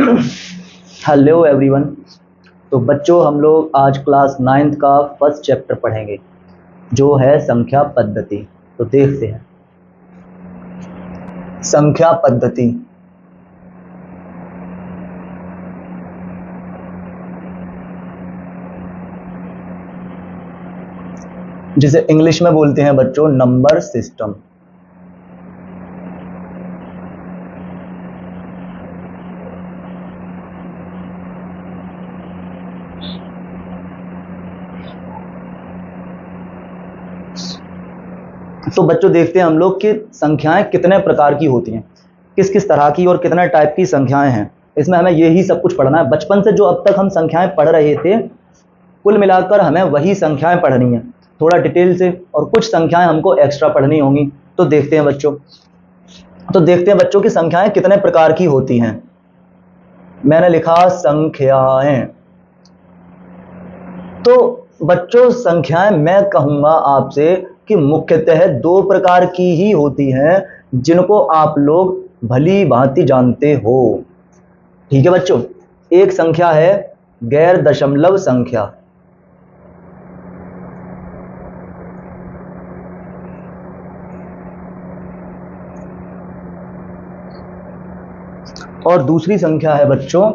Hello everyone. तो बच्चों, हम लोग आज क्लास 9th का फर्स्ट चैप्टर पढ़ेंगे जो है संख्या पद्धति। तो देखते हैं संख्या पद्धति। जिसे इंग्लिश में बोलते हैं बच्चों नंबर सिस्टम। तो बच्चों देखते हैं हम लोग कि संख्याएं कितने प्रकार की होती हैं, किस किस तरह की और कितने टाइप की संख्याएं हैं। इसमें हमें यही सब कुछ पढ़ना है। बचपन से जो अब तक हम संख्याएं पढ़ रहे थे, कुल मिलाकर हमें वही संख्याएं पढ़नी है, थोड़ा डिटेल से, और कुछ संख्याएं हमको एक्स्ट्रा पढ़नी होंगी। तो देखते हैं बच्चों की संख्याएं कितने प्रकार की होती हैं। मैंने लिखा संख्याएं। तो बच्चों संख्याएं मैं कहूंगा आपसे कि मुख्यतः दो प्रकार की ही होती हैं, जिनको आप लोग भली भांति जानते हो। ठीक है बच्चों, एक संख्या है गैर दशमलव संख्या। और दूसरी संख्या है बच्चों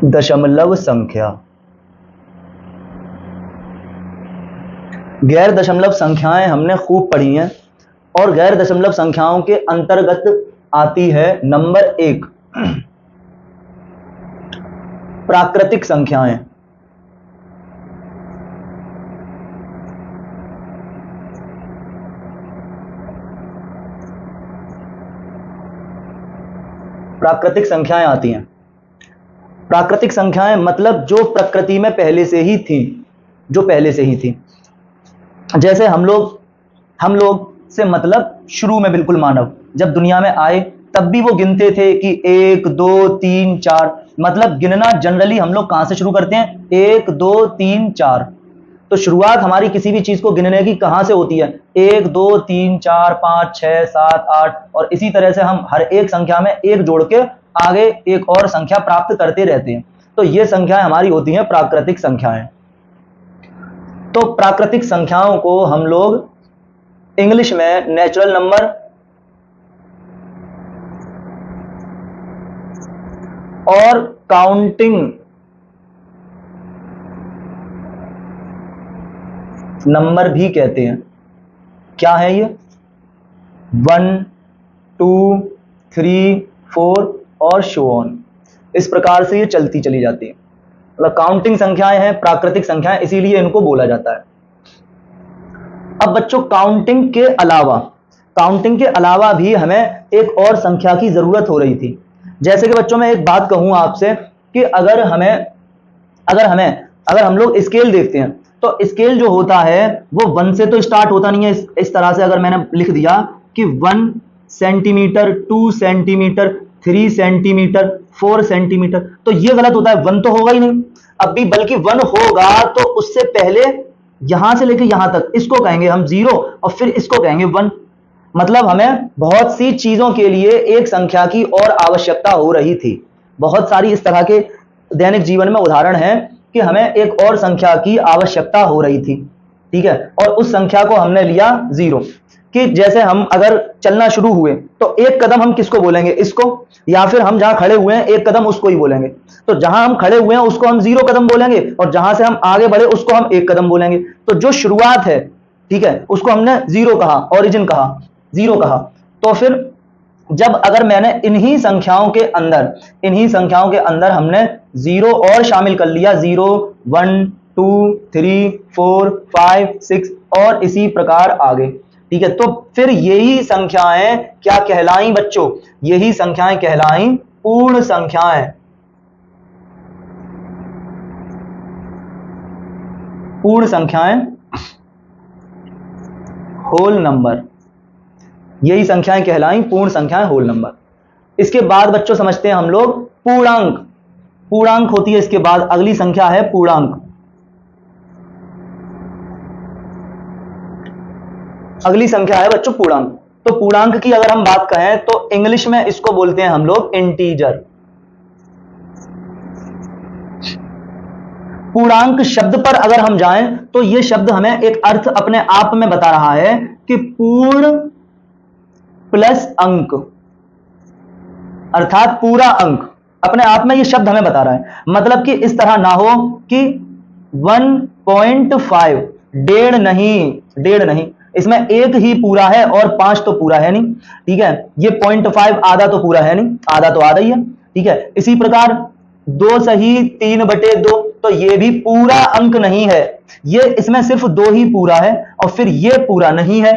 दशमलव संख्या। गैर दशमलव संख्याएं हमने खूब पढ़ी हैं, और गैर दशमलव संख्याओं के अंतर्गत आती है नंबर 1 प्राकृतिक संख्याएं। प्राकृतिक संख्याएं आती हैं। प्राकृतिक संख्याएं मतलब जो प्रकृति में पहले से ही थी, जैसे हम लोग से मतलब शुरू में बिल्कुल मानव जब दुनिया में आए तब भी वो गिनते थे कि 1 2 3 4। मतलब गिनना जनरली हम लोग कहां से शुरू करते हैं? 1 2 3 4। तो शुरुआत हमारी किसी भी चीज को गिनने की कहां से होती है? 1 2 3 4 5 6 7 8, और इसी तरह से हम हर एक संख्या में एक जोड़ के आगे एक और संख्या प्राप्त करते रहते हैं। तो ये संख्याएं हमारी होती हैं प्राकृतिक संख्याएं। तो प्राकृतिक संख्याओं को हम लोग इंग्लिश में नेचुरल नंबर और काउंटिंग नंबर भी कहते हैं। क्या है ये? 1 2 3 4 और शो ऑन। इस प्रकार से ये चलती चली जाती है। मतलब काउंटिंग संख्याएं हैं, प्राकृतिक संख्याएं, इसीलिए इनको बोला जाता है। अब बच्चों काउंटिंग के अलावा भी हमें एक और संख्या की जरूरत हो रही थी। जैसे कि बच्चों मैं एक बात कहूं आपसे कि अगर हम लोग स्केल देखते हैं, तो स्केल जो होता है वो 1 से तो स्टार्ट होता नहीं है। इस तरह से अगर मैंने लिख दिया कि 1 सेंटीमीटर, 2 सेंटीमीटर, 3 सेंटीमीटर, 4 सेंटीमीटर, तो ये गलत होता है। 1 तो होगा ही नहीं अभी, बल्कि 1 होगा तो उससे पहले यहां से लेकर यहां तक इसको कहेंगे हम 0, और फिर इसको कहेंगे 1। मतलब हमें बहुत सी चीजों के लिए एक संख्या की और आवश्यकता हो रही थी। बहुत सारी इस तरह के दैनिक जीवन में उदाहरण हैं कि हमें एक और संख्या की आवश्यकता हो रही थी। ठीक है, और उस संख्या को हमने लिया 0। कि जैसे हम अगर चलना शुरू हुए तो एक कदम हम किसको बोलेंगे? इसको, या फिर हम जहां खड़े हुए हैं एक कदम उसको ही बोलेंगे। तो जहां हम खड़े हुए हैं उसको हम 0 कदम बोलेंगे, और जहां से हम आगे बढ़े उसको हम 1 कदम बोलेंगे। तो जो शुरुआत है, ठीक है, उसको हमने 0 कहा, ओरिजिन कहा, 0 कहा। तो फिर जब अगर मैंने इन्हीं संख्याओं के अंदर हमने 0 और शामिल कर लिया, 0 1 2 3 4 5 6 और इसी प्रकार आगे, ठीक है, तो फिर यही संख्याएं क्या कहलाई बच्चों? यही संख्याएं कहलाई पूर्ण संख्याएं। पूर्ण संख्याएं, होल नंबर। यही संख्याएं कहलाई पूर्ण संख्याएं, होल नंबर। इसके बाद बच्चों समझते हैं हम लोग पूर्णांक। पूर्णांक होती है इसके बाद अगली संख्या है पूर्णांक। अगली संख्या है बच्चों पूर्णांक। तो पूर्णांक की अगर हम बात करें तो इंग्लिश में इसको बोलते हैं हम लोग इंटीजर। पूर्णांक शब्द पर अगर हम जाएं तो यह शब्द हमें एक अर्थ अपने आप में बता रहा है कि पूर्ण प्लस अंक, अर्थात पूरा अंक अपने आप में यह शब्द हमें बता रहा है। मतलब कि इस तरह ना हो कि 1.5, डेढ़ नहीं, इसमें एक ही पूरा है और 5 तो पूरा है नहीं, ठीक है। ये 0.5 आधा तो पूरा है नहीं, आधा तो आधा ही है, ठीक है। इसी प्रकार 2 सही 3/2, तो ये भी पूरा अंक नहीं है, ये इसमें सिर्फ 2 ही पूरा है और फिर ये पूरा नहीं है,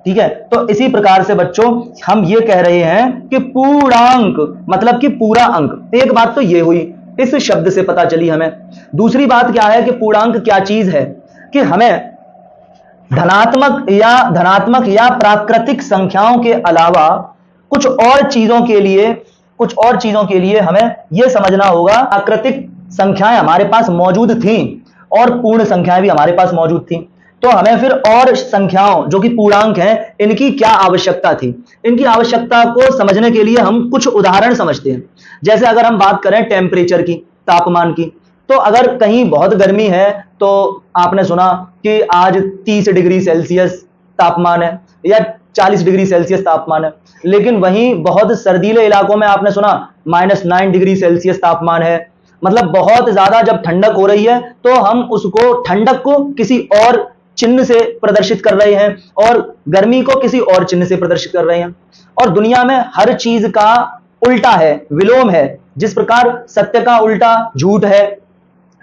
ठीक है। तो इसी प्रकार से बच्चों हम ये कह रहे हैं कि पूर्णांक मतलब कि पूरा अंक। एक बात तो ये हुई, इस शब्द से पता चली हमें। दूसरी बात क्या है कि पूर्णांक क्या चीज है, कि हमें धनात्मक या प्राकृतिक संख्याओं के अलावा कुछ और चीजों के लिए हमें यह समझना होगा प्राकृतिक संख्याएं हमारे पास मौजूद थीं और पूर्ण संख्याएं भी हमारे पास मौजूद थीं। तो हमें फिर और संख्याओं जो कि पूर्णांक हैं इनकी क्या आवश्यकता थी। इनकी आवश्यकता को समझने के लिए हम कुछ उदाहरण समझते हैं। जैसे अगर हम बात करें टेम्परेचर की, तापमान की, तो अगर कहीं बहुत गर्मी है तो आपने सुना कि आज 30 डिग्री सेल्सियस तापमान है या 40 डिग्री सेल्सियस तापमान है। लेकिन वहीं बहुत सर्दीले इलाकों में आपने सुना -9 डिग्री सेल्सियस तापमान है। मतलब बहुत ज्यादा जब ठंडक हो रही है तो हम उसको ठंडक को किसी और चिन्ह से प्रदर्शित कर रहे हैं और गर्मी को किसी और चिन्ह से प्रदर्शित कर रहे हैं। और दुनिया में हर चीज का उल्टा है, विलोम है। जिस प्रकार सत्य का उल्टा झूठ है,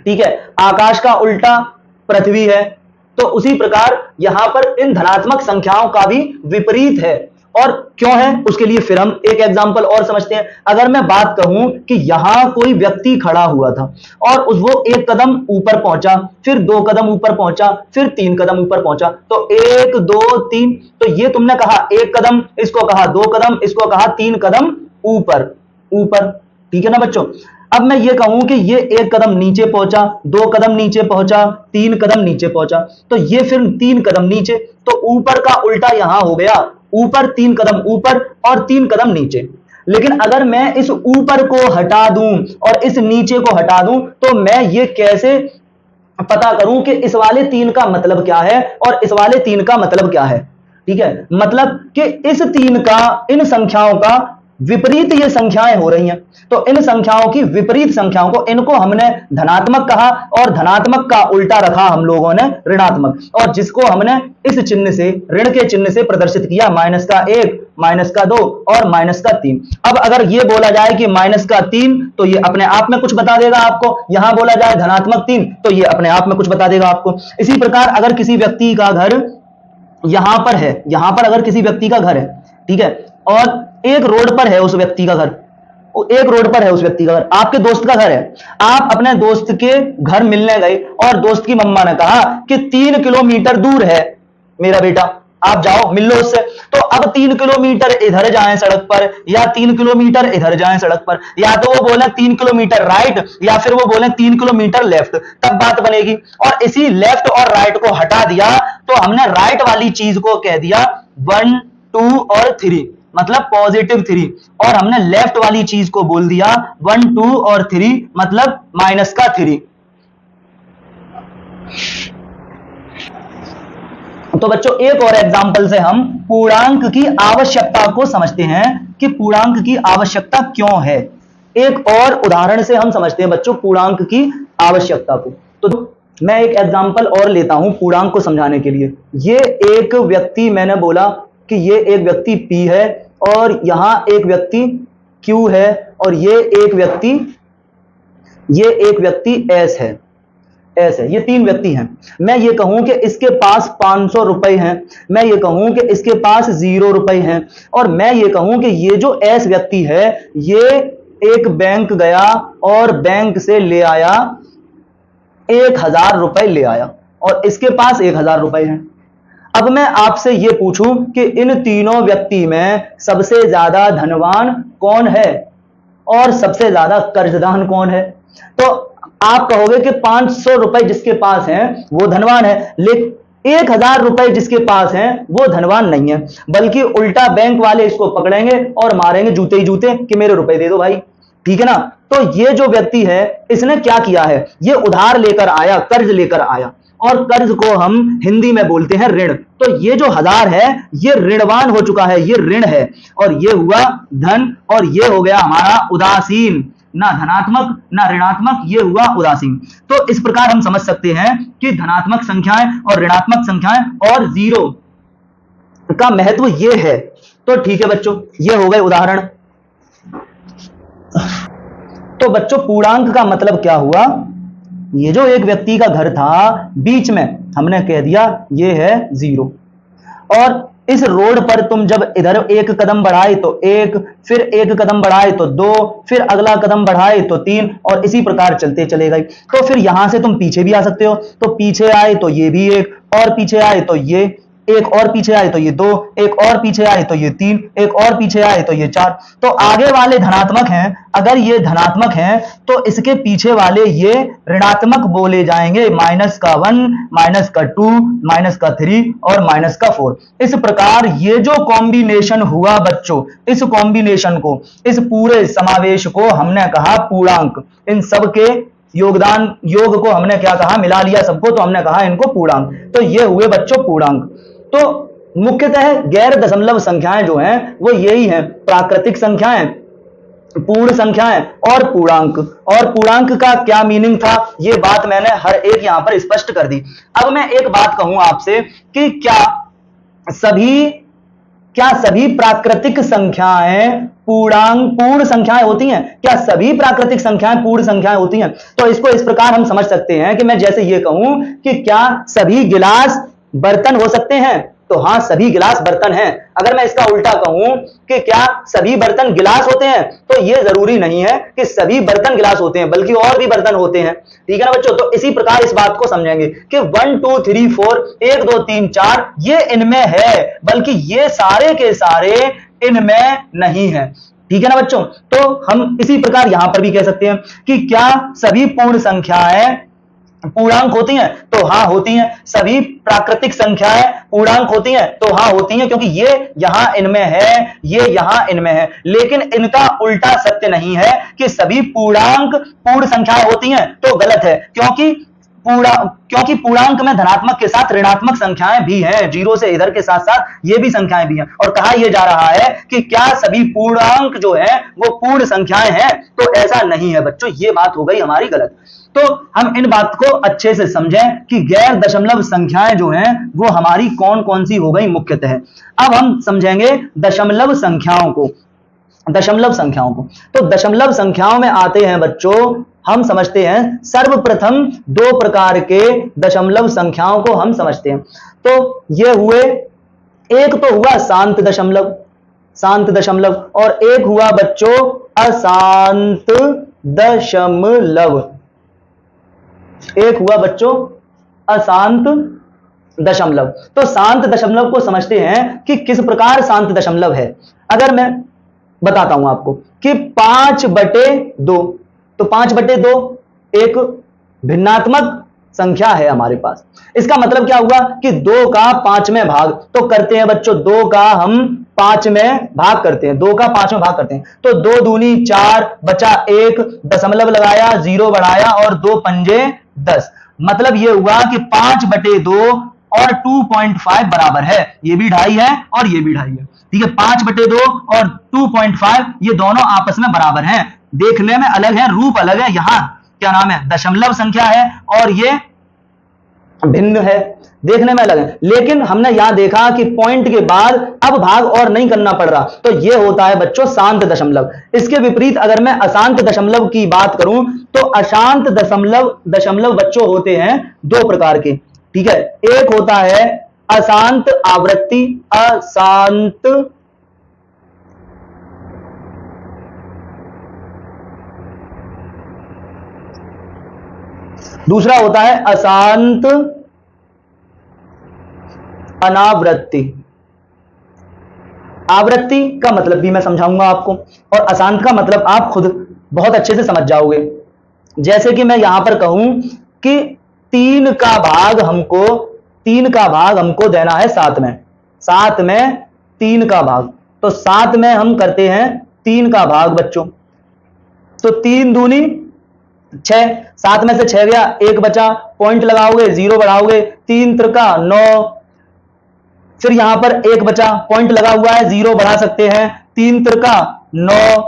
ठीक है, आकाश का उल्टा पृथ्वी है, तो उसी प्रकार यहां पर इन धनात्मक संख्याओं का भी विपरीत है। और क्यों है उसके लिए फिर हम एक एग्जांपल और समझते हैं। अगर मैं बात कहूं कि यहां कोई व्यक्ति खड़ा हुआ था और वो 1 कदम ऊपर पहुंचा, फिर 2 कदम ऊपर पहुंचा, फिर 3 कदम ऊपर पहुंचा, तो 1 2 3, तो ये तुमने कहा 1 कदम, इसको कहा 2 कदम, इसको कहा 3 कदम ऊपर ऊपर, ठीक है ना बच्चों। अब मैं ये कहूं कि ये 1 कदम नीचे पहुंचा, 2 कदम नीचे पहुंचा, 3 कदम नीचे पहुंचा, तो ये फिर 3 कदम नीचे, तो ऊपर का उल्टा यहां हो गया, ऊपर 3 कदम ऊपर और 3 कदम नीचे। लेकिन अगर मैं इस ऊपर को हटा दूं और इस नीचे को हटा दूं तो मैं ये कैसे पता करूं कि इस वाले 3 का मतलब क्या है और इस वाले 3 का मतलब क्या है, ठीक है। मतलब कि इस 3 का, इन संख्याओं का विपरीत ये संख्याएं हो रही हैं, तो इन संख्याओं की विपरीत संख्याओं को, इनको हमने धनात्मक कहा और धनात्मक का उल्टा रखा हम लोगों ने ऋणात्मक, और जिसको हमने इस चिन्ह से, ऋण के चिन्ह से प्रदर्शित किया, -1, -2 और -3। अब अगर ये बोला जाए कि -3, तो ये अपने आप में कुछ बता देगा आपको। यहां बोला जाए धनात्मक 3, तो ये अपने आप में कुछ बता देगा आपको। इसी प्रकार अगर किसी व्यक्ति का घर यहां पर है, यहां पर अगर किसी व्यक्ति का घर है, ठीक है, और एक रोड पर है उस व्यक्ति का घर, एक रोड पर है उस व्यक्ति का घर, आपके दोस्त का घर है। आप अपने दोस्त के घर मिलने गए और दोस्त की मम्मा ने कहा कि 3 किलोमीटर दूर है मेरा बेटा, आप जाओ मिल लो उससे। तो अब 3 किलोमीटर इधर जाएं सड़क पर या 3 किलोमीटर इधर जाएं सड़क पर, या तो वो बोले 3 किलोमीटर राइट या फिर वो बोले 3 किलोमीटर लेफ्ट, तब बात बनेगी। और इसी लेफ्ट और राइट को हटा दिया तो हमने राइट वाली चीज को कह दिया 1 2 और 3, मतलब +3, और हमने लेफ्ट वाली चीज को बोल दिया 1 2 और 3, मतलब -3। तो बच्चों एक और एग्जांपल से हम पूर्णांक की आवश्यकता को समझते हैं कि पूर्णांक की आवश्यकता क्यों है। एक और उदाहरण से हम समझते हैं बच्चों पूर्णांक की आवश्यकता को। तो मैं एक एग्जांपल और लेता हूं पूर्णांक को समझाने के लिए। ये एक व्यक्ति, मैंने बोला कि ये एक व्यक्ति P है और यहां एक व्यक्ति Q है और ये एक व्यक्ति S है, ये 3 व्यक्ति हैं। मैं ये कहूं कि इसके पास 500 रुपए हैं, मैं ये कहूं कि इसके पास 0 रुपए हैं, और मैं ये कहूं कि ये जो S व्यक्ति है ये एक बैंक गया और बैंक से ले आया 1000 रुपए ले आया और इसके पास 1000 रुपए हैं। अब मैं आपसे ये पूछूं कि इन तीनों व्यक्ति में सबसे ज्यादा धनवान कौन है और सबसे ज्यादा कर्जदान कौन है? तो आप कहोगे कि 500 रुपए जिसके पास हैं वो धनवान है, 1000 रुपए जिसके पास हैं वो धनवान नहीं है, बल्कि उल्टा बैंक वाले इसको पकड़ेंगे और मारेंगे जूते ही जूते कि मेरे रुपए दे दो भाई। ठीक है ना। तो ये जो व्यक्ति है इसने क्या किया है, ये उधार लेकर आया, कर्ज लेकर आया, और कर्ज को हम हिंदी में बोलते हैं ऋण। तो ये जो 1000 है ये ऋणवान हो चुका है, ये ऋण है, और ये हुआ धन, और ये हो गया हमारा उदासीन, ना धनात्मक ना ऋणात्मक, ये हुआ उदासीन। तो इस प्रकार हम समझ सकते हैं कि धनात्मक संख्याएं और ऋणात्मक संख्याएं और जीरो का महत्व ये है। तो ठीक है बच्चों, ये हो गए उदाहरण। तो बच्चों पूर्णांक का मतलब क्या हुआ, ये जो एक व्यक्ति का घर था बीच में हमने कह दिया ये है 0, और इस रोड पर तुम जब इधर एक कदम बढ़ाए तो 1, फिर एक कदम बढ़ाए तो 2, फिर अगला कदम बढ़ाए तो 3, और इसी प्रकार चलते चले गए। तो फिर यहां से तुम पीछे भी आ सकते हो, तो पीछे आए तो ये भी 1, और पीछे आए तो ये 1, और पीछे आए तो ये 2, एक और पीछे आए तो ये 3, एक और पीछे आए तो ये 4। तो आगे वाले धनात्मक हैं, अगर ये धनात्मक हैं तो इसके पीछे वाले ये ऋणात्मक बोले जाएंगे, -1, -2, -3 और -4। इस प्रकार ये जो कॉम्बिनेशन हुआ बच्चों, इस कॉम्बिनेशन को, इस पूरे समावेश को हमने कहा पूर्णांक। इन सब के योगदान, योग को हमने क्या कहा, मिला लिया सबको, तो हमने कहा इनको पूर्णांक। तो ये हुए बच्चों पूर्णांक। तो मुख्यतः गैर दशमलव संख्याएं जो हैं वो यही हैं, प्राकृतिक संख्याएं, पूर्ण संख्याएं और पूर्णांक। और पूर्णांक का क्या मीनिंग था ये बात मैंने हर एक यहां पर स्पष्ट कर दी। अब मैं एक बात कहूं आपसे कि क्या सभी प्राकृतिक संख्याएं पूर्ण संख्याएं होती हैं? क्या सभी प्राकृतिक संख्याएं पूर्ण संख्याएं होती हैं? तो इसको इस प्रकार हम समझ सकते हैं कि मैं जैसे ये कहूं कि क्या सभी गिलास बर्तन हो सकते हैं? तो हां, सभी गिलास बर्तन हैं। अगर मैं इसका उल्टा कहूं कि क्या सभी बर्तन गिलास होते हैं, तो यह जरूरी नहीं है कि सभी बर्तन गिलास होते हैं, बल्कि और भी बर्तन होते हैं। ठीक है ना बच्चों। तो इसी प्रकार इस बात को समझेंगे कि 1 2 3 4 1 2 3 4 ये इनमें है, बल्कि ये सारे के सारे इनमें नहीं है। ठीक है ना बच्चों। तो हम इसी प्रकार यहां पर भी कह सकते हैं कि क्या सभी पूर्ण संख्याएं पूर्णांक होती हैं? तो हां होती हैं। सभी प्राकृतिक संख्याएं पूर्णांक होती हैं? तो हां होती हैं, क्योंकि ये यहां इनमें है, ये यहां इनमें है। लेकिन इनका उल्टा सत्य नहीं है कि सभी पूर्णांक पूर्ण संख्याएं होती हैं, तो गलत है। क्योंकि पूर्णांक में धनात्मक के साथ ऋणात्मक संख्याएं भी हैं, 0 से इधर के साथ साथ ये भी संख्याएं भी हैं। और कहा यह जा रहा है कि क्या सभी पूर्णांक जो है वो पूर्ण संख्याएं हैं? तो ऐसा नहीं है बच्चों, ये बात हो गई हमारी गलत। तो हम इन बात को अच्छे से समझें कि गैर दशमलव संख्याएं जो हैं वो हमारी कौन कौन सी हो गई मुख्यतः। अब हम समझेंगे दशमलव संख्याओं को। तो दशमलव संख्याओं में आते हैं बच्चों, हम समझते हैं सर्वप्रथम 2 प्रकार के दशमलव संख्याओं को हम समझते हैं। तो ये हुए, एक तो हुआ शांत दशमलव, और एक हुआ बच्चों अशांत दशमलव। तो शांत दशमलव को समझते हैं कि किस प्रकार शांत दशमलव है। अगर मैं बताता हूं आपको कि 5/2, तो 5/2 एक भिन्नात्मक संख्या है हमारे पास। इसका मतलब क्या हुआ कि 2 का 5वें भाग तो करते हैं बच्चों, 2 का हम 5वें भाग करते हैं, 2 का 5वें भाग करते हैं। तो 2 दूनी 4, बचा 1, दशमलव लगाया, 0 बढ़ाया, और 2 पंजे 10। मतलब यह हुआ कि 5/2 और 2.5 बराबर है। ये भी 2.5 है और ये भी 2.5 है। ठीक है, 5/2 और 2.5 ये दोनों आपस में बराबर हैं। देखने में अलग है, रूप अलग है। यहां क्या नाम है, दशमलव संख्या है, और ये भिन्न है, देखने में अलग है। लेकिन हमने यहां देखा कि पॉइंट के बाद अब भाग और नहीं करना पड़ रहा, तो यह होता है बच्चों शांत दशमलव। इसके विपरीत अगर मैं अशांत दशमलव की बात करूं तो अशांत दशमलव बच्चों होते हैं 2 प्रकार के। ठीक है, एक होता है अशांत आवृत्ति, दूसरा होता है अशांत अनावृत्ति। आवृत्ति का मतलब भी मैं समझाऊंगा आपको, और अशांत का मतलब आप खुद बहुत अच्छे से समझ जाओगे। जैसे कि मैं यहां पर कहूं कि 3 का भाग हमको 3 का भाग हमको देना है 7 में, 7 में 3 का भाग, तो 7 में हम करते हैं 3 का भाग बच्चों, तो 3 दूनी 6, 7 में से 6 गया, 1 बचा, पॉइंट लगाओगे 0 बढ़ाओगे, 3 त्रिका 9, फिर यहां पर 1 बचा, पॉइंट लगा हुआ है 0 बढ़ा सकते हैं, 3 त्रिका 9।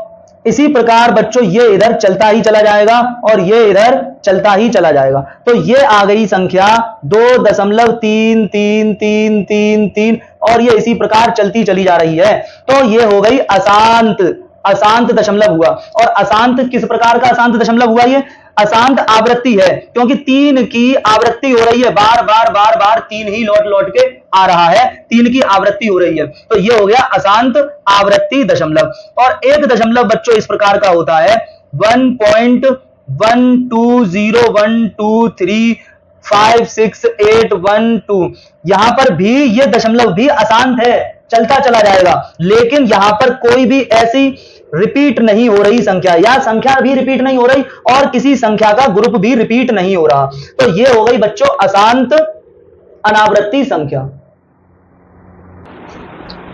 इसी प्रकार बच्चों ये इधर चलता ही चला जाएगा और ये इधर चलता ही चला जाएगा, तो ये आ गई संख्या 2.333333 और ये इसी प्रकार चलती चली जा रही है। तो ये हो गई अशांत, अशांत दशमलव हुआ। और अशांत किस प्रकार का अशांत दशमलव हुआ? ये अशांत आवृत्ति है, क्योंकि 3 की आवृत्ति हो रही है, बार बार बार बार 3 ही लौट लौट के आ रहा है, 3 की आवृत्ति हो रही है, तो ये हो गया अशांत आवृत्ति दशमलव। और एक दशमलव बच्चों इस प्रकार का होता है 1.12012356812। यहां पर भी ये दशमलव भी अशांत है, चलता चला जाएगा, लेकिन यहां पर कोई भी ऐसी रिपीट नहीं हो रही संख्या, या संख्या भी रिपीट नहीं हो रही और किसी संख्या का ग्रुप भी रिपीट नहीं हो रहा, तो ये हो गई बच्चों अशांत अनावृत्ति संख्या।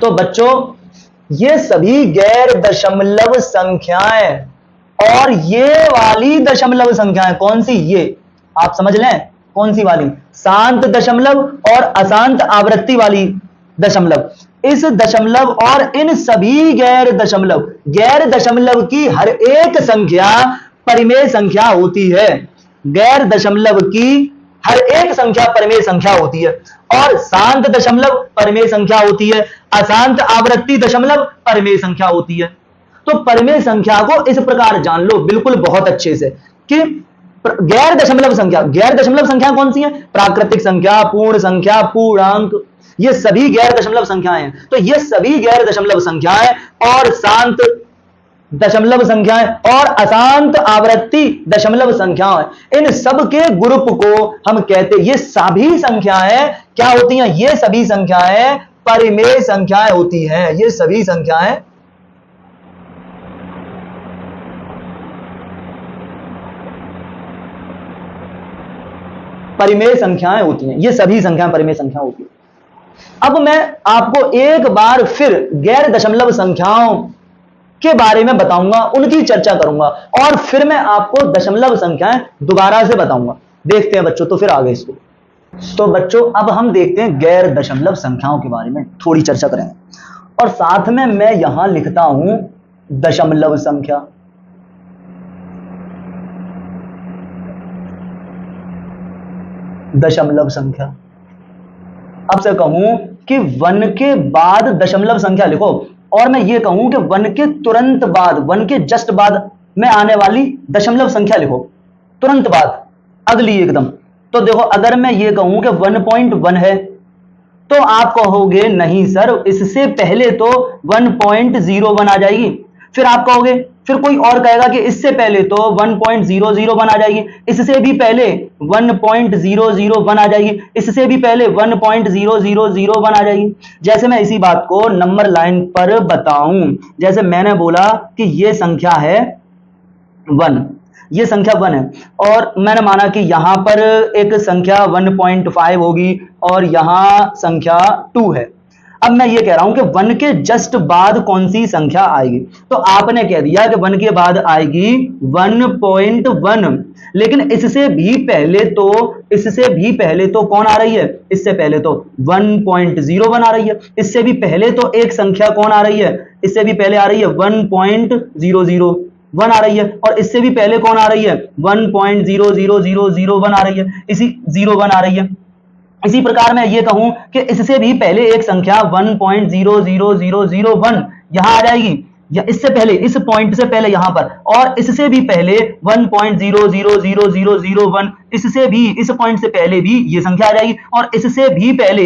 तो बच्चों ये सभी गैर दशमलव संख्याएं और ये वाली दशमलव संख्याएं, कौन सी? ये आप समझ लें कौन सी वाली, शांत दशमलव और अशांत आवृत्ति वाली दशमलव। इस दशमलव और इन सभी गैर दशमलव की हर एक संख्या परिमेय संख्या होती है। गैर दशमलव की हर एक संख्या परिमेय संख्या होती है, और शांत दशमलव परिमेय संख्या होती है, अशांत आवृत्ति दशमलव परिमेय संख्या होती है। तो परिमेय संख्या को इस प्रकार जान लो बिल्कुल बहुत अच्छे से कि गैर दशमलव संख्या कौन सी है? प्राकृतिक संख्या, पूर्ण संख्या, पूर्णांक, ये सभी गैर दशमलव संख्याएं हैं। तो ये सभी गैर दशमलव संख्याएं और शांत दशमलव संख्याएं और अशांत आवृत्ति दशमलव संख्याएं, इन सब के ग्रुप को हम कहते हैं, ये सभी संख्याएं क्या होती हैं? ये सभी संख्याएं परिमेय संख्याएं होती हैं। ये सभी संख्याएं परिमेय संख्याएं होती हैं, ये सभी संख्याएं परिमेय संख्या होती हैं। अब मैं आपको एक बार फिर गैर दशमलव संख्याओं के बारे में बताऊंगा, उनकी चर्चा करूंगा, और फिर मैं आपको दशमलव संख्याएं दोबारा से बताऊंगा। देखते हैं बच्चों, तो फिर आगे इसको। तो बच्चों अब हम देखते हैं गैर दशमलव संख्याओं के बारे में थोड़ी चर्चा करेंगे, और साथ में मैं यहां लिखता हूं दशमलव संख्या। दशमलव संख्या, अब से कहूं कि 1 के बाद दशमलव संख्या लिखो, और मैं ये कहूं कि 1 के तुरंत बाद, 1 के जस्ट बाद में आने वाली दशमलव संख्या लिखो, तुरंत बाद अगली एकदम। तो देखो अगर मैं ये कहूं कि 1.1 है, तो आप कहोगे नहीं सर इससे पहले तो 1.01 आ जाएगी। फिर आप कहोगे, फिर कोई और कहेगा कि इससे पहले तो 1.001 आ जाएगी, इससे भी पहले 1.001 आ जाएगी, इससे भी पहले 1.0001 आ जाएगी। जैसे मैं इसी बात को नंबर लाइन पर बताऊं, जैसे मैंने बोला कि ये संख्या है 1, ये संख्या 1 है, और मैंने माना कि यहां पर एक संख्या 1.5 होगी और यहां संख्या 2 है। अब मैं ये कह रहा हूं कि 1 के जस्ट बाद कौन सी संख्या आएगी, तो आपने कह दिया कि 1 के बाद आएगी 1.1, लेकिन इससे भी पहले तो कौन आ रही है? इससे पहले तो 1.01 आ रही है। इससे भी पहले तो एक संख्या कौन आ रही है? इससे भी पहले आ रही है 1.001 आ रही है, और इससे भी पहले कौन आ रही है? 1.00001 आ रही है, इसी 01 आ रही है। इसी प्रकार मैं ये कहूं कि इससे भी पहले एक संख्या 1.00001 यहां आ जाएगी, या इससे पहले, इस पॉइंट से पहले यहां पर, और इससे भी पहले 1.00001, इससे भी, इस पॉइंट से पहले भी ये संख्या आ जाएगी, और इससे भी पहले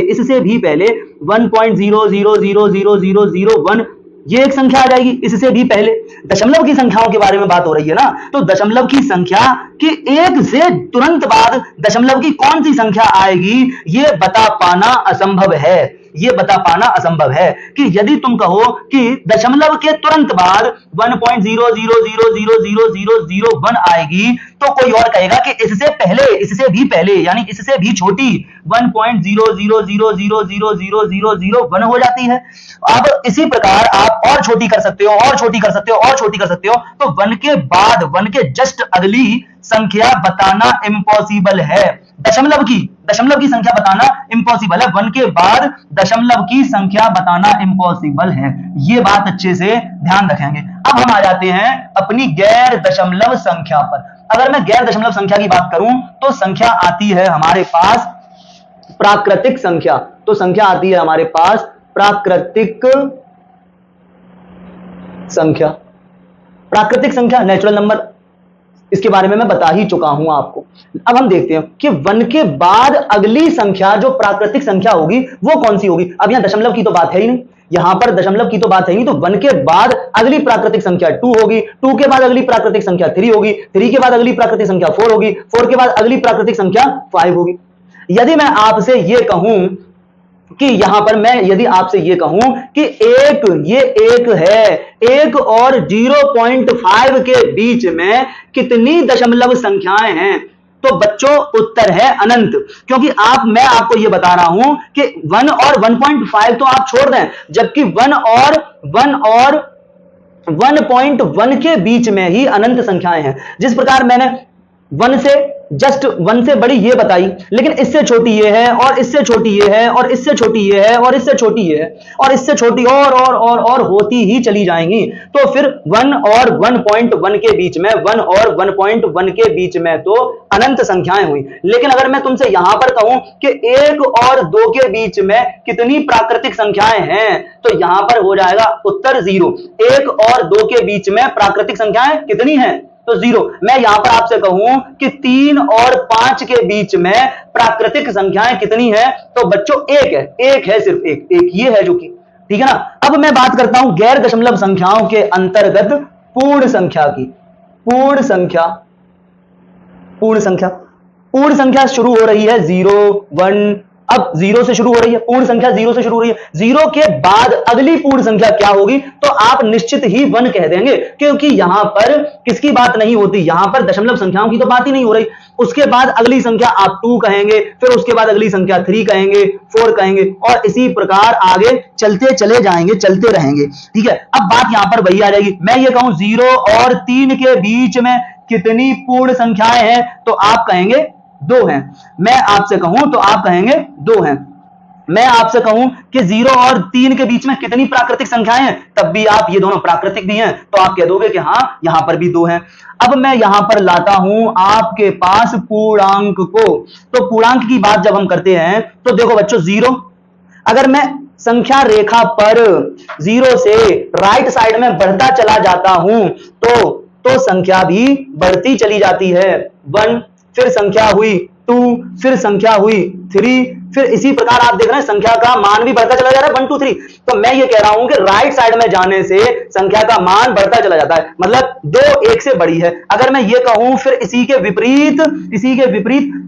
1.0000001 ये एक संख्या आ जाएगी, इससे भी पहले। दशमलव की संख्याओं के बारे में बात हो रही है ना, तो दशमलव की संख्या कि एक से तुरंत बाद दशमलव की कौन सी संख्या आएगी, ये बता पाना असंभव है। ये बता पाना असंभव है कि यदि तुम कहो कि दशमलव के तुरंत बाद 1.0000001 आएगी, तो कोई और कहेगा कि इससे पहले, इससे भी पहले, यानी इससे भी छोटी 1.000000001 हो जाती है। अब इसी प्रकार आप और छोटी कर सकते हो, और छोटी कर सकते हो, और छोटी कर सकते हो। तो 1 के बाद, 1 के जस्ट अगली संख्या बताना इम्पॉसिबल है। दशमलव की संख्या बताना इम्पॉसिबल है। 1 के बाद दशमलव की संख्या बताना इम्पॉसिबल है। ये बात अच्छे से ध्यान रखेंगे। अब हम आ जाते हैं अपनी गैर दशमलव संख्या पर। अगर मैं गैर दशमलव संख्या की बात करूं तो संख्या आती है हमारे पास प्राकृतिक संख्या। तो संख्या आती है हमारे पास प्राकृतिक संख्या। प्राकृतिक संख्या, नेचुरल नंबर, इसके बारे में मैं बता ही चुका हूं आपको। अब हम देखते हैं कि 1 के बाद अगली संख्या जो प्राकृतिक संख्या होगी वो कौन सी होगी। अब यहां दशमलव की तो बात है ही नहीं, यहां पर दशमलव की तो बात है ही नहीं। तो 1 के बाद अगली प्राकृतिक संख्या 2 होगी, 2 के बाद अगली प्राकृतिक संख्या 3 होगी, 3 के बाद अगली प्राकृतिक संख्या 4 होगी, 4 के बाद अगली प्राकृतिक संख्या 5 होगी। यदि मैं आपसे यह कहूं कि यहां पर मैं यदि आपसे यह कहूं कि ये एक है, 1 और 0.5 के बीच में कितनी दशमलव संख्याएं हैं, तो बच्चों उत्तर है अनंत। क्योंकि मैं आपको यह बता रहा हूं कि 1 और 1.5 तो आप छोड़ दें, जबकि 1 और 1.1 के बीच में ही अनंत संख्याएं हैं। जिस प्रकार मैंने 1 से जस्ट 1 से बड़ी ये बताई, लेकिन इससे छोटी ये है, और इससे छोटी ये है, और इससे छोटी ये है, और इससे छोटी ये है, और इससे छोटी और होती ही चली जाएंगी। तो फिर 1 और 1.1 के बीच में, 1 और 1.1 के बीच में तो अनंत संख्याएं हुई। लेकिन अगर मैं तुमसे यहां पर कहूं कि 1 और 2 के बीच में कितनी प्राकृतिक संख्याएं हैं, तो यहां पर हो जाएगा उत्तर 0। 1 और 2 के बीच में प्राकृतिक संख्याएं कितनी हैं, तो 0। मैं यहां पर आपसे कहूं कि 3 और 5 के बीच में प्राकृतिक संख्याएं कितनी है, तो बच्चों 1 है, सिर्फ एक ये है जो कि, ठीक है ना। अब मैं बात करता हूं गैर दशमलव संख्याओं के अंतर्गत पूर्ण संख्या की। पूर्ण संख्या शुरू हो रही है 0, 1। अब 0 से शुरू हो रही है, पूर्ण संख्या 0 से शुरू हो रही है। 0 के बाद अगली पूर्ण संख्या क्या होगी, तो आप निश्चित ही 1 कह देंगे, क्योंकि यहां पर किसकी बात नहीं होती, यहां पर दशमलव संख्याओं की तो बात ही नहीं हो रही। उसके बाद अगली संख्या आप 2 कहेंगे, फिर उसके बाद अगली संख्या 3 कहेंगे, 4 कहेंगे, और इसी प्रकार आगे चलते चले जाएंगे, चलते रहेंगे। ठीक है, अब बात यहां पर वही आ जाएगी। मैं ये कहूं 0 और 3 के बीच में कितनी पूर्ण संख्याएं हैं, तो आप कहेंगे 2 हैं। मैं आपसे कहूं तो आप कहेंगे 2 हैं। मैं आपसे कहूं कि 0 और 3 के बीच में कितनी प्राकृतिक संख्याएं हैं, तब भी आप ये दोनों प्राकृतिक भी हैं, तो आप कह दोगे कि हां यहां पर भी 2 हैं। अब मैं यहां पर लाता हूं आपके पास पूर्णांक को। तो पूर्णांक की बात जब हम करते हैं तो देखो बच्चों, 0 अगर मैं संख्या रेखा पर 0 से राइट साइड में बढ़ता चला जाता हूं तो संख्या भी बढ़ती चली जाती है। 1, फिर संख्या हुई 2, फिर संख्या हुई 3, फिर इसी प्रकार आप देख रहे हैं संख्या का मान भी बढ़ता चला जा रहा है 1 2 3। तो मैं ये कह रहा हूं कि राइट साइड में जाने से संख्या का मान बढ़ता चला जाता है, मतलब 2 1 से बड़ी है। अगर मैं ये कहूं फिर इसी के विपरीत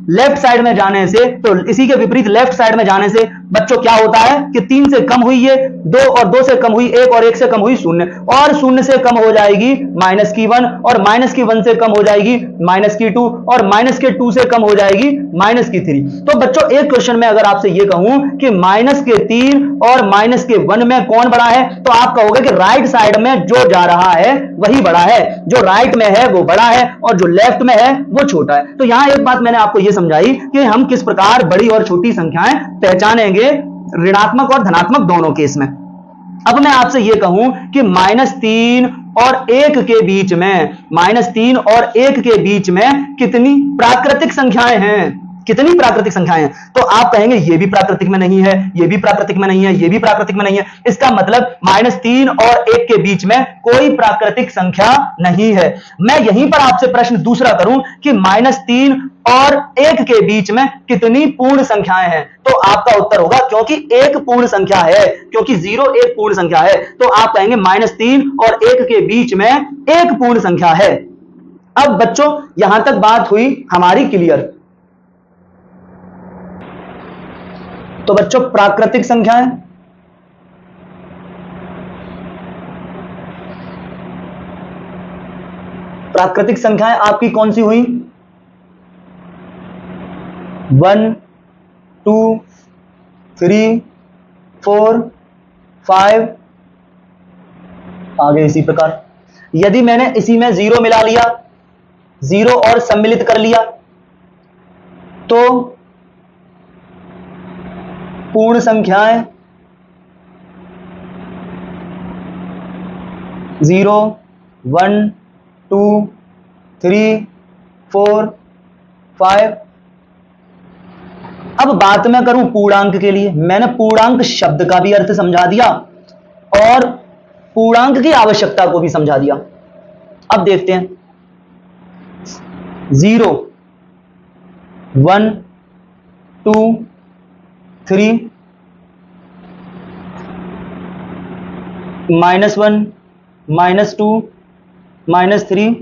लेफ्ट साइड में जाने से, तो इसी के विपरीत लेफ्ट साइड में जाने से बच्चों क्या होता है कि 3 से कम हुई ये, 2 और 2 से कम हुई 1, और 1 से कम हुई 0, और 0 से कम हो जाएगी -1, और -1 से कम हो जाएगी -2, और -2 से कम हो जाएगी -3। तो बच्चों एक क्वेश्चन में अगर आपसे ये कहूं कि -3 और -1 में कौन बड़ा है, तो आप कहोगे कि राइट साइड में जो जा रहा है वही बड़ा है, जो राइट में है वो बड़ा है, और जो लेफ्ट में है वो छोटा है। तो यहां एक बात मैंने आपको ये समझाई कि हम किस प्रकार बड़ी और छोटी संख्याएं पहचानेंगे, ऋणात्मक और धनात्मक दोनों केस में। अब मैं आपसे यह कहूं कि -3 और 1 के बीच में, -3 और 1 के बीच में कितनी प्राकृतिक संख्याएं हैं, कितनी प्राकृतिक संख्याएं हैं, तो आप कहेंगे ये भी प्राकृतिक में नहीं है, ये भी प्राकृतिक में नहीं है, ये भी प्राकृतिक में नहीं है। इसका मतलब -3 और 1 के बीच में कोई प्राकृतिक संख्या नहीं है। मैं यहीं पर आपसे प्रश्न दूसरा करूं कि -3 और 1 के बीच में कितनी पूर्ण संख्याएं हैं, तो आपका उत्तर होगा, क्योंकि 1 पूर्ण संख्या है, क्योंकि 0 एक पूर्ण संख्या है, तो आप कहेंगे -3 और 1 के बीच में 1 पूर्ण संख्या है। अब बच्चों यहां तक बात हुई हमारी क्लियर। तो बच्चों प्राकृतिक संख्याएं, प्राकृतिक संख्याएं आपकी कौन सी हुई? 1 2 3 4 5, आगे इसी प्रकार। यदि मैंने इसी में 0 मिला लिया, 0 और सम्मिलित कर लिया, तो पूर्ण संख्याएं 0 1 2 3 4 5। अब बात मैं करूं पूर्णांक के लिए, मैंने पूर्णांक शब्द का भी अर्थ समझा दिया और पूर्णांक की आवश्यकता को भी समझा दिया। अब देखते हैं 0 1 2 3 -1 -2 -3।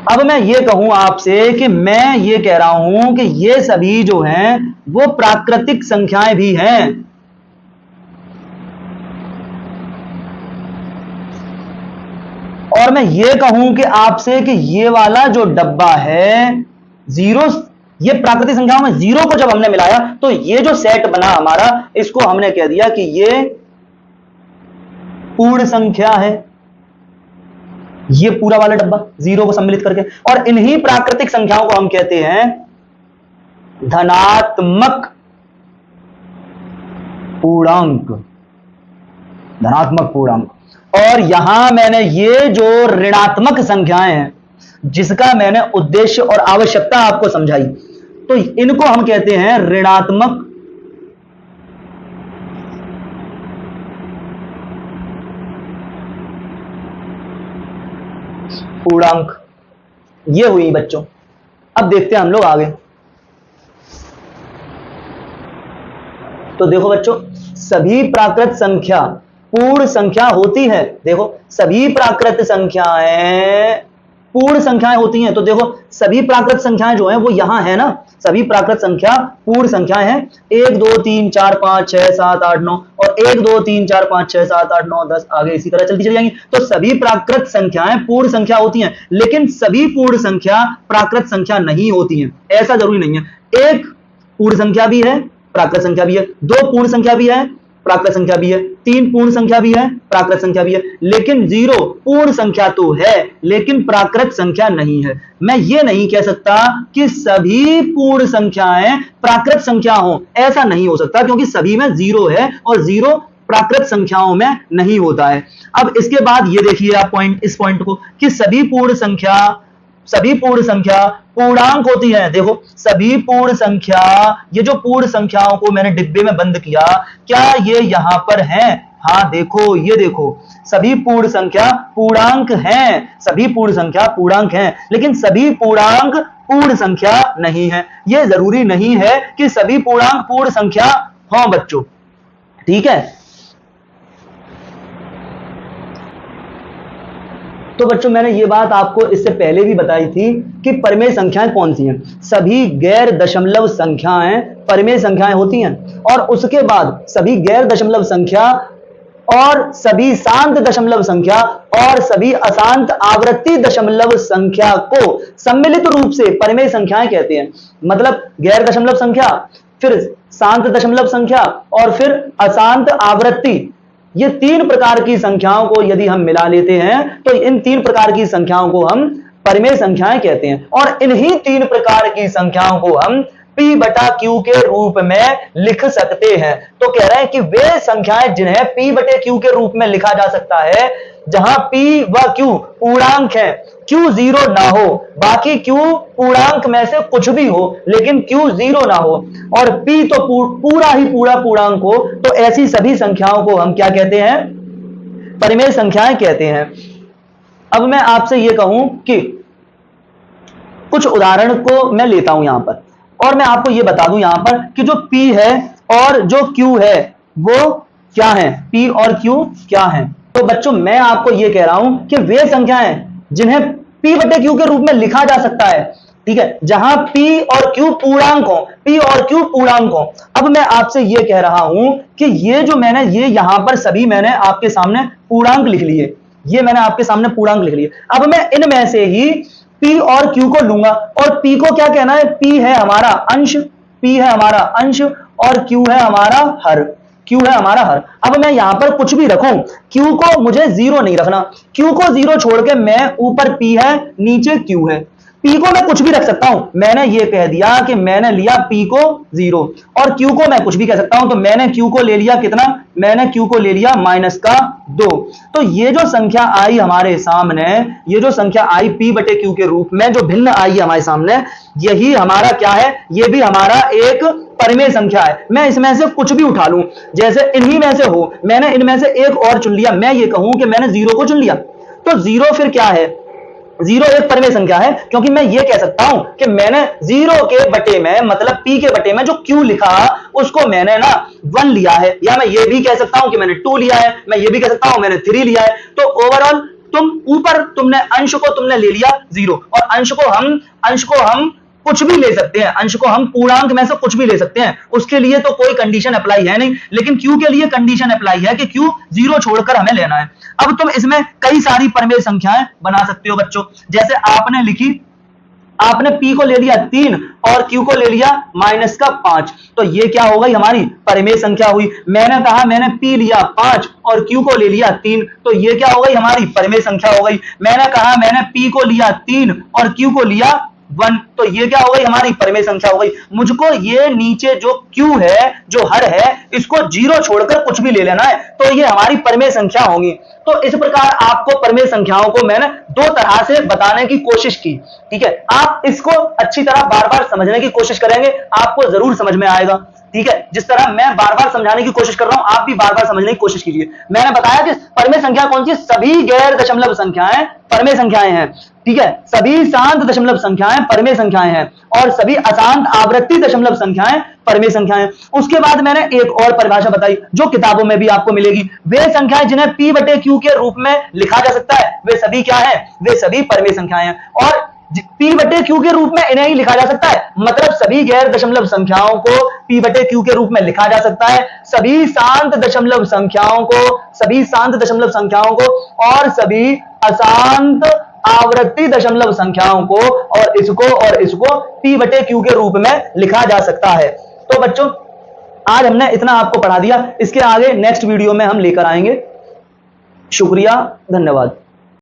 अब मैं ये कहूं आपसे कि मैं ये कह रहा हूं कि ये सभी जो हैं वो प्राकृतिक संख्याएं भी हैं। और मैं ये कहूं कि आपसे कि ये वाला जो डब्बा है 0, ये प्राकृतिक संख्याओं में 0 को जब हमने मिलाया तो ये जो सेट बना हमारा, इसको हमने कह दिया कि ये पूर्ण संख्या है। ये पूरा वाला डब्बा 0 को सम्मिलित करके, और इन्हीं प्राकृतिक संख्याओं को हम कहते हैं धनात्मक पूर्णांक। धनात्मक पूर्णांक। और यहां मैंने ये जो ऋणात्मक संख्याएं हैं जिसका मैंने उद्देश्य और आवश्यकता आपको समझाई, तो इनको हम कहते हैं ऋणात्मक पूर्णांक। ये हुई बच्चों। अब देखते हैं हम लोग आगे। तो देखो बच्चों, सभी प्राकृत संख्या पूर्ण संख्या होती है। देखो सभी प्राकृत संख्याएं पूर्ण संख्याएं होती हैं। तो देखो सभी प्राकृत संख्याएं जो हैं वो यहां है ना, सभी प्राकृत संख्या पूर्ण संख्याएं हैं। 1 2 3 4 5 6 7 8 9 और 1 2 3 4 5 6 7 8 9 10, आगे इसी तरह चलती चली जाएंगी। तो सभी प्राकृत संख्याएं पूर्ण संख्या होती हैं, लेकिन सभी पूर्ण संख्या प्राकृत संख्या नहीं होती हैं, ऐसा जरूरी नहीं है। एक पूर्ण संख्या भी है, प्राकृत संख्या भी है, 2 पूर्ण संख्या भी है, प्राकृत संख्या भी है, 3 पूर्ण संख्या भी है, प्राकृत संख्या भी है, लेकिन 0 पूर्ण संख्या तो है लेकिन प्राकृत संख्या नहीं है। मैं ये नहीं कह सकता कि सभी पूर्ण संख्याएं प्राकृत संख्या हो, ऐसा नहीं हो सकता, क्योंकि सभी में 0 है और 0 प्राकृत संख्याओं में नहीं होता है। अब इसके बाद ये देखिए आप इस पॉइंट को कि सभी पूर्ण संख्या पूर्णांक होती है। देखो सभी पूर्ण संख्या, ये जो पूर्ण संख्याओं को मैंने डिब्बे में बंद किया, क्या ये यहां पर हैं? हाँ देखो, ये देखो सभी पूर्ण संख्या पूर्णांक हैं, सभी पूर्ण संख्या पूर्णांक हैं, लेकिन सभी पूर्णांक पूर्ण संख्या नहीं है। ये जरूरी नहीं है कि सभी पूर्णांक पूर्ण संख्या हों बच्चों, ठीक है। तो बच्चों मैंने ये बात आपको इससे पहले भी बताई थी कि परिमेय संख्याएं कौन सी हैं। सभी गैर दशमलव संख्याएं परिमेय संख्याएं होती हैं, और उसके बाद सभी गैर दशमलव संख्या और सभी शांत दशमलव संख्या और सभी अशांत आवर्ती दशमलव संख्या को सम्मिलित रूप से परिमेय संख्याएं कहते हैं। मतलब गैर दशमलव संख्या, फिर शांत दशमलव संख्या और फिर अशांत आवृत्ति, ये 3 प्रकार की संख्याओं को यदि हम मिला लेते हैं तो इन 3 प्रकार की संख्याओं को हम परिमेय संख्याएं कहते हैं। और इन्हीं 3 प्रकार की संख्याओं को हम P बटा Q के रूप में लिख सकते हैं। तो कह रहे हैं कि वे संख्याएं जिन्हें P बटे Q के रूप में लिखा जा सकता है, जहां P व Q पूर्णांक है, Q 0 ना हो, बाकी Q पूर्णांक में से कुछ भी हो लेकिन Q 0 ना हो, और P तो पूरा ही पूरा पूर्णांक हो, तो ऐसी सभी संख्याओं को हम क्या कहते हैं? परिमेय संख्याएं कहते हैं। अब मैं आपसे यह कहूं कि कुछ उदाहरण को मैं लेता हूं यहां पर, और मैं आपको यह बता दूं यहां पर कि जो P है और जो Q है वो क्या है, P और Q क्या है। तो बच्चों मैं आपको यह कह रहा हूं कि वे संख्याएं जिन्हें P बटे Q के रूप में लिखा जा सकता है, ठीक है, जहां P और Q पूर्णांक हो, P और Q पूर्णांक हो। अब मैं आपसे यह कह रहा हूं कि ये जो मैंने ये यहां पर सभी मैंने आपके सामने पूर्णांक लिख लिए, ये मैंने आपके सामने पूर्णांक लिख लिया। अब मैं इनमें से ही P और Q को लूंगा, और P को क्या कहना है, P है हमारा अंश, P है हमारा अंश और Q है हमारा हर, Q है हमारा हर। अब मैं यहां पर कुछ भी रखूं, Q को मुझे जीरो नहीं रखना, Q को जीरो छोड़ के मैं ऊपर P है नीचे Q है, P को मैं कुछ भी रख सकता हूं। मैंने ये कह दिया कि मैंने लिया P को जीरो, और Q को मैं कुछ भी कह सकता हूं, तो मैंने Q को ले लिया कितना, मैंने Q को ले लिया -2। तो ये जो संख्या आई हमारे सामने, ये जो संख्या आई P बटे Q के रूप में जो भिन्न आई है हमारे सामने, यही हमारा क्या है, ये भी हमारा एक परिमेय संख्या है। मैं इसमें से कुछ भी उठा लूं, जैसे इन्हीं में से हो, मैंने इनमें से एक और चुन लिया, मैं ये कहूं कि मैंने जीरो को चुन लिया, तो जीरो फिर क्या है, जीरो एक परिमेय संख्या है, क्योंकि मैं ये कह सकता हूं कि मैंने जीरो के बटे में, मतलब P के बटे में जो Q लिखा उसको मैंने ना 1 लिया है, या मैं ये भी कह सकता हूं कि मैंने 2 लिया है, मैं ये भी कह सकता हूं मैंने 3 लिया है। तो ओवरऑल तुम ऊपर तुमने अंश को तुमने ले लिया जीरो, और अंश को हम कुछ भी ले सकते हैं, अंश को हम पूर्णांक में से कुछ भी ले सकते हैं, उसके लिए तो कोई कंडीशन अप्लाई है नहीं, लेकिन Q के लिए कंडीशन अप्लाई है कि Q जीरो छोड़कर हमें लेना है। अब तुम इसमें कई सारी परिमेय संख्याएं बना सकते हो बच्चों, जैसे आपने लिखी, आपने P को ले लिया 3 और Q को ले लिया -5, तो ये क्या हो गई, हमारी परिमेय संख्या हुई। मैंने कहा मैंने P लिया 5 और Q को ले लिया 3, तो ये क्या हो गई, हमारी परिमेय संख्या हो गई। मैंने कहा मैंने P को लिया 3 और Q को लिया 1, तो ये क्या हो गई, हमारी परिमेय संख्या हो गई। मुझको ये नीचे जो Q है, जो हर है, इसको जीरो छोड़कर कुछ भी ले लेना है, तो ये हमारी परिमेय संख्या होंगी। तो इस प्रकार आपको परिमेय संख्याओं को मैंने दो तरह से बताने की कोशिश की, ठीक है। आप इसको अच्छी तरह बार बार समझने की कोशिश करेंगे, आपको जरूर समझ में आएगा, ठीक है। जिस तरह मैं बार बार समझाने की कोशिश कर रहा हूं, आप भी बार बार समझने की कोशिश कीजिए। मैंने बताया कि परिमेय संख्या कौन सी, सभी गैर दशमलव संख्याएं परिमेय संख्याएं हैं, ठीक है। सभी शांत दशमलव संख्याएं परिमेय संख्याएं हैं, और सभी अशांत आवृत्ति दशमलव संख्याएं परिमेय संख्याएं। उसके बाद मैंने एक और परिभाषा बताई जो किताबों में भी आपको मिलेगी, वे संख्याएं जिन्हें P बटे Q के रूप में लिखा जा सकता है, वे सभी क्या है, वे सभी परिमेय संख्याएं हैं। और P बटे Q के रूप में इन्हें ही लिखा जा सकता है, मतलब सभी गैर दशमलव संख्याओं को P बटे Q के रूप में लिखा जा सकता है, सभी शांत दशमलव संख्याओं को, सभी शांत दशमलव संख्याओं को, और सभी अशांत आवृत्ति दशमलव संख्याओं को, और इसको P बटे Q के रूप में लिखा जा सकता है। तो बच्चों आज हमने इतना आपको पढ़ा दिया, इसके आगे नेक्स्ट वीडियो में हम लेकर आएंगे। शुक्रिया, धन्यवाद।